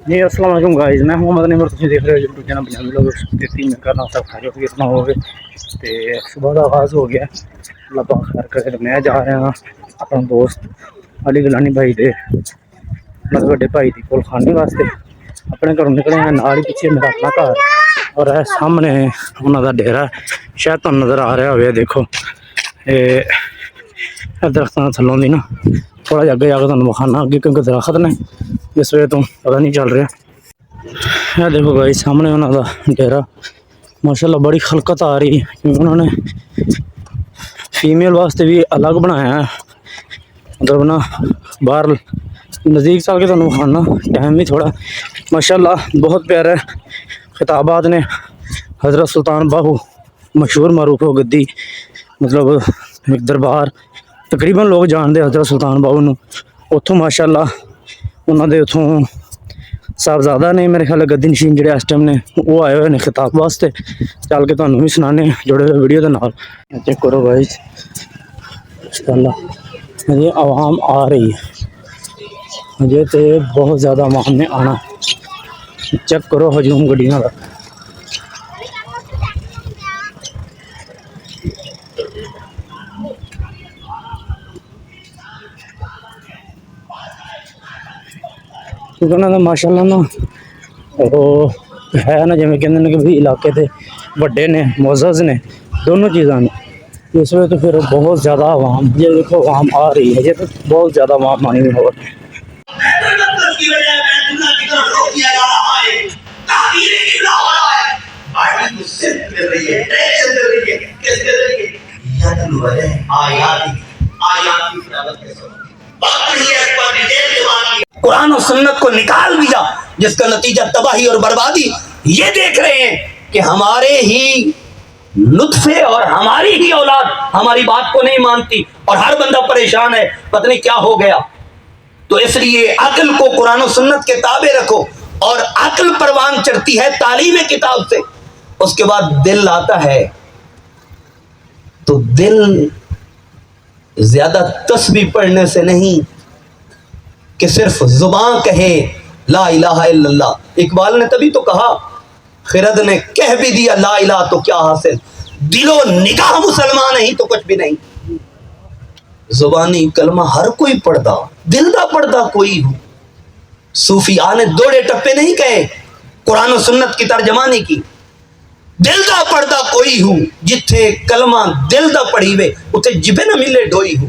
جی السلام علیکم گائز، میں محمد نمر، تھی دیکھ رہے ہو یوٹیوب چینل پنجابی لوگ میں کرنا سب خیریت کتنا ہو گئے صبح کا آغاز ہو گیا۔ اللہ پاک خیر کرے۔ میں جا رہا ہوں اپنا دوست علی گلانی بھائی دے مطلب بڑے بھائی دی کول کھانے واسطے اپنے گھروں نکلے ہیں۔ نال ہی پیچھے میرا اپنا گھر اور سامنے انہوں کا ڈیرا شاید تمہیں نظر آ رہا ہوئے۔ دیکھو درختوں تھلوں دی نا تھوڑا جا اگے جا کے تمہیں بخانا اگے کیونکہ درخت نے اس وجہ تو پتا نہیں چل رہا۔ یہ دیکھو بھائی سامنے انہوں کا ڈیرا ماشاءاللہ بڑی خلقت آ رہی کیونکہ انہوں نے فیمیل واسطے بھی الگ بنایا ہے۔ مطلب نا باہر نزدیک چل کے تمہیں بخانا ٹائم بھی تھوڑا ماشاءاللہ بہت پیارا ہے۔ خطابات نے حضرت سلطان باہو مشہور معروف و گدی مطلب ایک دربار تقریباً لوگ جانتے حضرت سلطان باہو نو۔ اتوں ماشاءاللہ انہوں نے اتوں صاحبزادہ نے میرے خیال گدی نشین جڑے اس ٹائم نے وہ آئے ہوئے نے خطاب واسطے، چل کے تمہیں بھی سنانے جڑے ہوئے ویڈیو کے نال۔ چیک کرو بھائی ماشاءاللہ یہ عوام آ رہی ہے، مجھے تو بہت زیادہ عوام نے آنا۔ چیک کرو ہجوم گڈیاں کا۔ کیونکہ انہوں نے ماشاء اللہ نا وہ ہے نا جی کہ بھی علاقے تھے وڈے نے معزز نے دونوں چیزاں نے، اس وجہ تو پھر بہت زیادہ عوام یہ دیکھو عوام آ رہی ہے، یہ تو بہت زیادہ عوام آئی ہوئی ہو۔ قرآن و سنت کو نکال دیا جس کا نتیجہ تباہی اور بربادی۔ یہ دیکھ رہے ہیں کہ ہمارے ہی نطفے اور ہماری ہی اولاد ہماری بات کو نہیں مانتی اور ہر بندہ پریشان ہے پتہ نہیں کیا ہو گیا۔ تو اس لیے عقل کو قرآن و سنت کے تابع رکھو، اور عقل پروان چڑھتی ہے تعلیم کتاب سے۔ اس کے بعد دل آتا ہے تو دل زیادہ تسبیح پڑھنے سے نہیں کہ صرف زبان کہے لا الہ الا اللہ۔ اقبال نے تبھی تو کہا خرد نے کہہ بھی دیا لا الہ تو کیا حاصل، دل و نگاہ مسلمان نہیں تو کچھ بھی نہیں۔ زبانی کلمہ ہر کوئی پڑھدا، دل دا پڑھدا کوئی ہو۔ صوفیاء نے دوڑے ٹپے نہیں کہے، قرآن و سنت کی ترجمانی کی۔ دل دا پڑھدا کوئی ہو، جتھے کلمہ دل دا پڑھی وے اتھے جبے نہ ملے ڈوئی ہو۔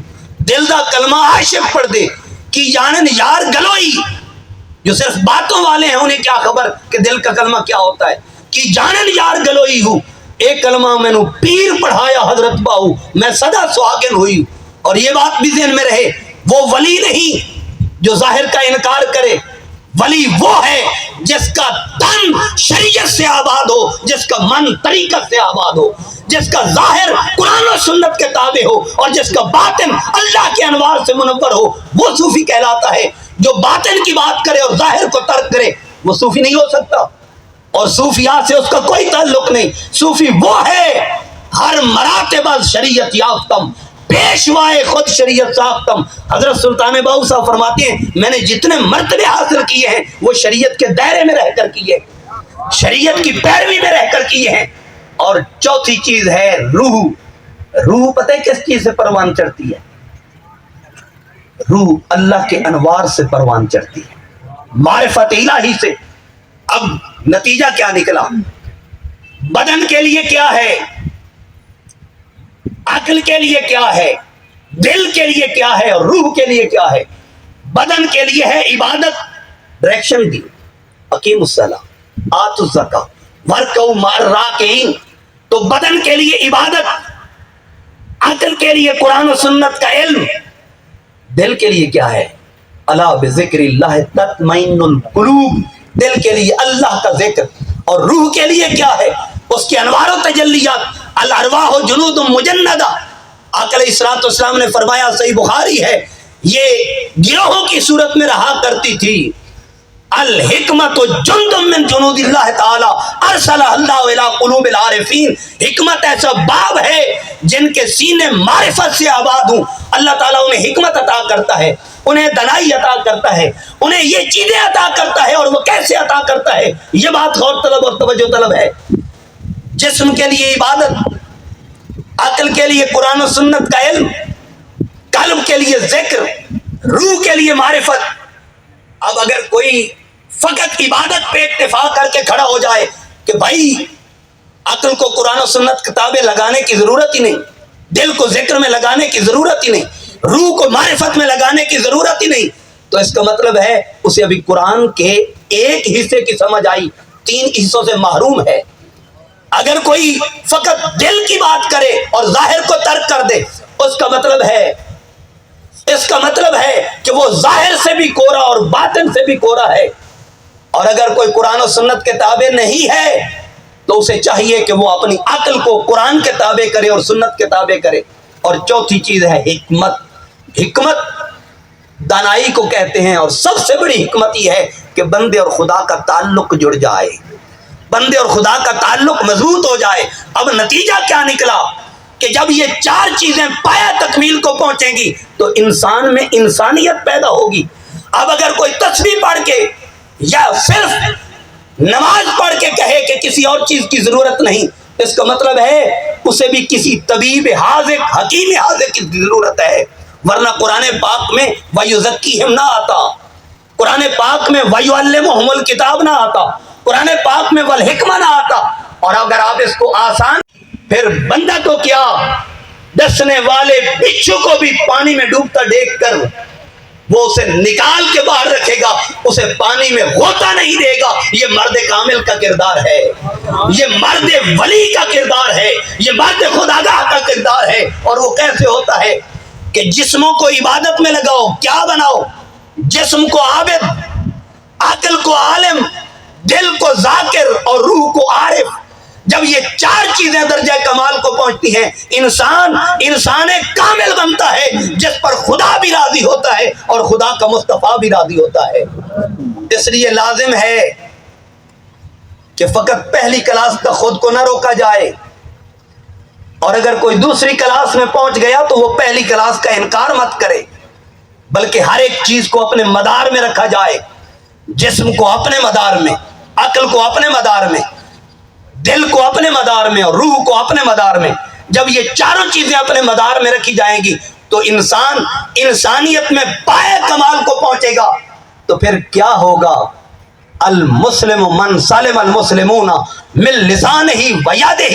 دل دا کلمہ عاشق پڑھ دے کی جانن یار گلوئی، جو صرف باتوں والے ہیں انہیں کیا خبر کہ دل کا کلمہ کیا ہوتا ہے۔ کی جانن یار گلوئی ہو، ایک کلمہ میں نو پیر پڑھایا حضرت باہو، میں صدا سہاگن ہوئی۔ اور یہ بات بھی ذہن میں رہے، وہ ولی نہیں جو ظاہر کا انکار کرے، ولی وہ ہے جس کا تن شریعت سے آباد ہو، جس کا من طریقت سے آباد ہو، جس کا ظاہر قرآن و سنت کے تابع ہو اور جس کا باطن اللہ کے انوار سے منور ہو، وہ صوفی کہلاتا ہے۔ جو باطن کی بات کرے اور ظاہر کو ترک کرے وہ صوفی نہیں ہو سکتا، اور صوفیات سے اس کا کوئی تعلق نہیں۔ صوفی وہ ہے ہر مراتب شریعت یافتم، پیشوائے خود شریعت ساختم۔ حضرت سلطان باہو صاحب فرماتے ہیں میں نے جتنے مرتبے حاصل کیے ہیں وہ شریعت کے دائرے میں رہ کر کیے، شریعت کی پیروی میں رہ کر کیے ہیں۔ اور چوتھی چیز ہے روح۔ روح پتہ ہے کس چیز سے پروان چڑھتی ہے؟ روح اللہ کے انوار سے پروان چڑھتی ہے، معرفت الہی سے۔ اب نتیجہ کیا نکلا؟ بدن کے لیے کیا ہے، عقل کے لیے کیا ہے، دل کے لیے کیا ہے اور روح کے لیے کیا ہے؟ بدن کے لیے ہے عبادت، ڈائریکشن دی، اقیم الصلاۃ آتوا الزکاۃ وارکعوا مع الراکعین۔ تو بدن کے لیے عبادت، عقل کے لیے قرآن و سنت کا علم، دل کے لیے کیا ہے؟ الا بذکر اللہ تطمئن القلوب، دل کے لیے اللہ کا ذکر۔ اور روح کے لیے کیا ہے؟ اس کے انوار و تجلیات، الارواح جنود مجندہ۔ آقا علیہ الصلوۃ والسلام نے فرمایا، صحیح بخاری ہے، یہ گروہوں کی صورت میں رہا کرتی تھی، الحکمت جندم من جنود اللہ تعالی ارسلہ اللہ الی قلوب العارفین. حکمت ایسا باب ہے جن کے سینے معرفت سے آباد ہوں. اللہ تعالیٰ انہیں حکمت عطا کرتا ہے, انہیں دنائی عطا کرتا ہے, انہیں یہ چیزیں عطا کرتا ہے. اور وہ کیسے عطا کرتا ہے, یہ بات غور طلب اور توجہ طلب ہے. جسم کے لیے عبادت, عقل کے لیے قرآن و سنت کا علم, قلب کے لیے ذکر, روح کے لیے معرفت. اب اگر کوئی فقط عبادت پہ اتفاق کر کے کھڑا ہو جائے کہ بھائی عقل کو قرآن و سنت کتابیں لگانے کی ضرورت ہی نہیں, دل کو ذکر میں لگانے کی ضرورت ہی نہیں, روح کو معرفت میں لگانے کی ضرورت ہی نہیں, تو اس کا مطلب ہے اسے ابھی قرآن کے ایک حصے کی سمجھ آئی, 3 حصوں سے محروم ہے. اگر کوئی فقط دل کی بات کرے اور ظاہر کو ترک کر دے, اس کا مطلب ہے کہ وہ ظاہر سے بھی کورا اور باطن سے بھی کورا ہے. اور اگر کوئی قرآن و سنت کے تابع نہیں ہے تو اسے چاہیے کہ وہ اپنی عقل کو قرآن کے تابع کرے اور سنت کے تابع کرے. اور چوتھی چیز ہے حکمت. حکمت دانائی کو کہتے ہیں, اور سب سے بڑی حکمت یہ ہے کہ بندے اور خدا کا تعلق جڑ جائے, بندے اور خدا کا تعلق مضبوط ہو جائے. اب نتیجہ کیا نکلا کہ جب یہ 4 چیزیں پایا تکمیل کو پہنچیں گی تو انسان میں انسانیت پیدا ہوگی. اب اگر کوئی تسبیح پڑھ کے یا صرف نماز پڑھ کے کہے کہ کسی اور چیز کی ضرورت نہیں, اس کا مطلب ہے اسے بھی کسی طبیب حاذق, حکیم حاذق کی ضرورت ہے. ورنہ قرآن پاک میں وَيُزَكِّيهِمْ نہ آتا, قرآن پاک میں وَيُعَلِّمُهُمُ الْكِتَابَ نہ آتا, قرآن پاک میں وَالْحِكْمَ نہ آتا. اور اگر آپ اس کو آسان, پھر بندہ تو کیا, ڈسنے والے بچھو کو بھی پانی میں ڈوبتا دیکھ کر وہ اسے نکال کے باہر رکھے گا, اسے پانی میں غوطہ نہیں دے گا. یہ مرد کامل کا کردار ہے, یہ مرد ولی کا کردار ہے, یہ مرد خداگاہ کا کردار ہے. اور وہ کیسے ہوتا ہے کہ جسموں کو عبادت میں لگاؤ, کیا بناؤ, جسم کو عابد, عقل کو عالم, دل کو ذاکر اور روح کو عارف. جب یہ 4 چیزیں درجہ کمال کو پہنچتی ہیں, انسان کامل بنتا ہے جس پر خدا بھی راضی ہوتا ہے اور خدا کا مصطفیٰ بھی راضی ہوتا ہے. اس لیے لازم ہے کہ فقط پہلی کلاس تک خود کو نہ روکا جائے, اور اگر کوئی دوسری کلاس میں پہنچ گیا تو وہ پہلی کلاس کا انکار مت کرے, بلکہ ہر ایک چیز کو اپنے مدار میں رکھا جائے. جسم کو اپنے مدار میں, عقل کو اپنے مدار میں, دل کو اپنے مدار میں اور روح کو اپنے مدار میں. جب یہ 4 چیزیں اپنے مدار میں رکھی جائیں گی تو انسان انسانیت میں پائے کمال کو پہنچے گا. تو پھر کیا ہوگا, المسلم من سلم المسلمون من لسانہ و یدہ.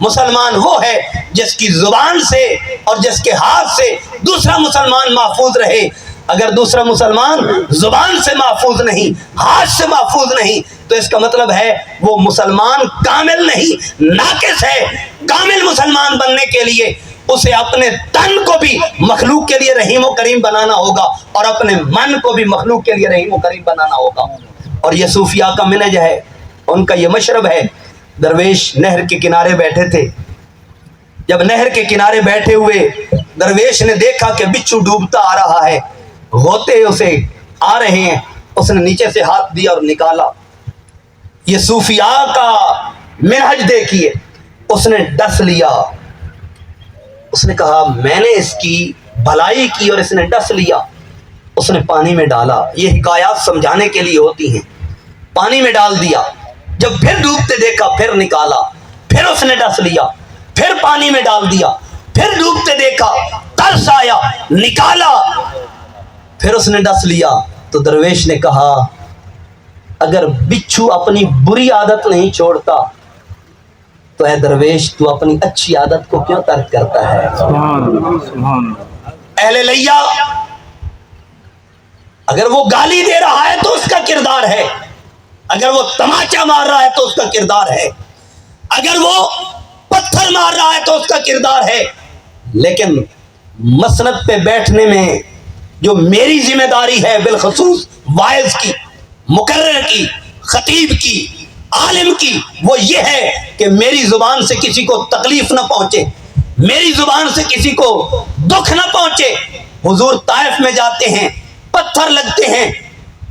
مسلمان وہ ہے جس کی زبان سے اور جس کے ہاتھ سے دوسرا مسلمان محفوظ رہے. اگر دوسرا مسلمان زبان سے محفوظ نہیں, ہاتھ سے محفوظ نہیں, تو اس کا مطلب ہے وہ مسلمان کامل نہیں, ناقص ہے. کامل مسلمان بننے کے لیے اسے اپنے تن کو بھی مخلوق کے لیے رحیم و کریم بنانا ہوگا, اور اپنے من کو بھی مخلوق کے لیے رحیم و کریم بنانا ہوگا. اور یہ صوفیاء کا منہج ہے, ان کا یہ مشرب ہے. درویش نہر کے کنارے بیٹھے تھے. جب نہر کے کنارے بیٹھے ہوئے درویش نے دیکھا کہ بچھو ڈوبتا آ رہا ہے, ہوتے اسے آ رہے ہیں, اس نے نیچے سے ہاتھ دیا اور نکالا. یہ صوفیاء کا منہج دیکھیے. اس نے ڈس لیا, اس نے کہا میں نے اس کی بھلائی کی اور اس نے ڈس لیا. اس نے پانی میں ڈالا. یہ حکایات سمجھانے کے لیے ہوتی ہیں. پانی میں ڈال دیا, جب پھر ڈوبتے دیکھا پھر نکالا, پھر اس نے ڈس لیا, پھر پانی میں ڈال دیا, پھر ڈوبتے دیکھا, ترس آیا, نکالا, پھر اس نے ڈس لیا. تو درویش نے کہا اگر بچھو اپنی بری عادت نہیں چھوڑتا تو اے درویش تو اپنی اچھی عادت کو کیوں ترک کرتا ہے. سبحان اہل لیا, اگر وہ گالی دے رہا ہے تو اس کا کردار ہے, اگر وہ تماچا مار رہا ہے تو اس کا کردار ہے, اگر وہ پتھر مار رہا ہے تو اس کا کردار ہے. لیکن مسند پہ بیٹھنے میں جو میری ذمہ داری ہے, بالخصوص واعظ کی, مقرر کی, خطیب کی, عالم کی, وہ یہ ہے کہ میری زبان سے کسی کو تکلیف نہ پہنچے, میری زبان سے کسی کو دکھ نہ پہنچے. حضور طائف میں جاتے ہیں, پتھر لگتے ہیں,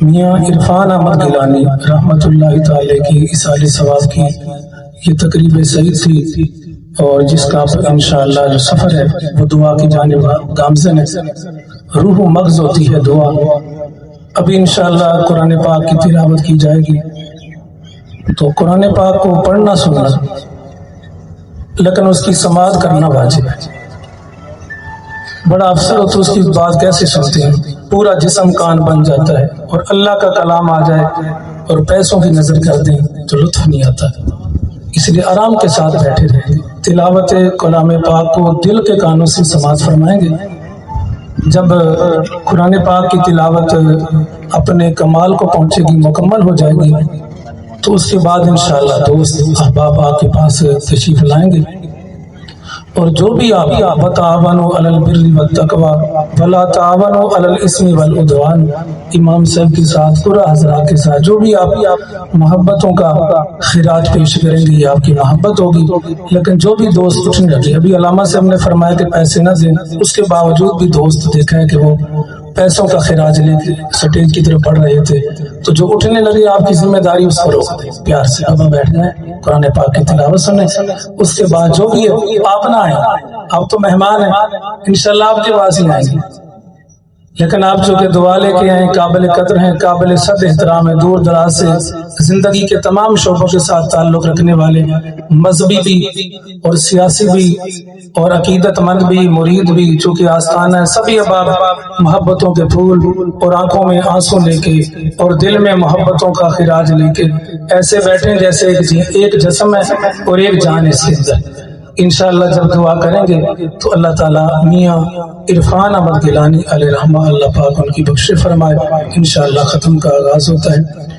میاں عرفان احمد گیلانی رحمۃ اللہ تعالی کی اصال ثواب کی یہ تقریب سعید تھی، اور جس کا انشاءاللہ جو سفر ہے وہ دعا کی جانب گامزن ہے، روح و مغز ہوتی ہے دعا۔ ابھی انشاءاللہ قرآن پاک کی تلاوت کی جائے گی، تو قرآن پاک کو پڑھنا سننا لیکن اس کی سماعت کرنا واجب ہے۔ بڑا افسر ہو تو اس کی بات کیسے سنتے ہیں، پورا جسم کان بن جاتا ہے، اور اللہ کا کلام آ جائے اور پیسوں کی نظر کر دیں تو لطف نہیں آتا، اس لیے آرام کے ساتھ بیٹھے رہیں۔ تلاوت کلام پاک کو دل کے کانوں سے سماعت فرمائیں گے۔ جب قرآن پاک کی تلاوت اپنے کمال کو پہنچے گی، مکمل ہو جائے گی، تو اس کے بعد انشاءاللہ دوست احباب آپ کے پاس تشریف لائیں گے، اور جو بھی آپ وتعاونوا علی البر والتقوی ولا تعاونوا علی الاثم والعدوان، امام صاحب کے ساتھ پورا حضرات کے ساتھ جو بھی آپ محبتوں کا خراج پیش کریں گے، آپ کی محبت ہوگی۔ لیکن جو بھی دوست اٹھنے لگے، ابھی علامہ صاحب نے فرمایا کہ پیسے نہ دیں، اس کے باوجود بھی دوست دیکھا ہے کہ وہ پیسوں کا خراج لے کے سٹیج کی طرف بڑھ رہے تھے، تو جو اٹھنے لگے آپ کی ذمہ داری اس کو روک دیں، پیار سے اب بیٹھ جائیں، قرآن پاک کی تلاوت سنیں، اس کے بعد جو بھی ہے آپ نہ آئیں، آپ تو مہمان ہیں، انشاءاللہ آپ کے پاس ہی آئیں گے، لیکن آپ جو کہ دعا لے کے آئیں، قابل قدر ہیں، قابل صد احترام ہیں، دور دراز سے زندگی کے تمام شعبوں کے ساتھ تعلق رکھنے والے، مذہبی بھی اور سیاسی بھی اور عقیدت مند بھی، مرید بھی، چونکہ آستانہ ہے، سبھی احباب محبتوں کے پھول اور آنکھوں میں آنسو لے کے اور دل میں محبتوں کا خراج لے کے ایسے بیٹھیں جیسے ایک جسم ہے اور ایک جان اس کے اندر۔ انشاءاللہ جب دعا کریں گے تو اللہ تعالیٰ میاں عرفان احمد گیلانی علیہ رحمہ اللہ پاک ان کی بخشش فرمائے۔ انشاءاللہ ختم کا آغاز ہوتا ہے۔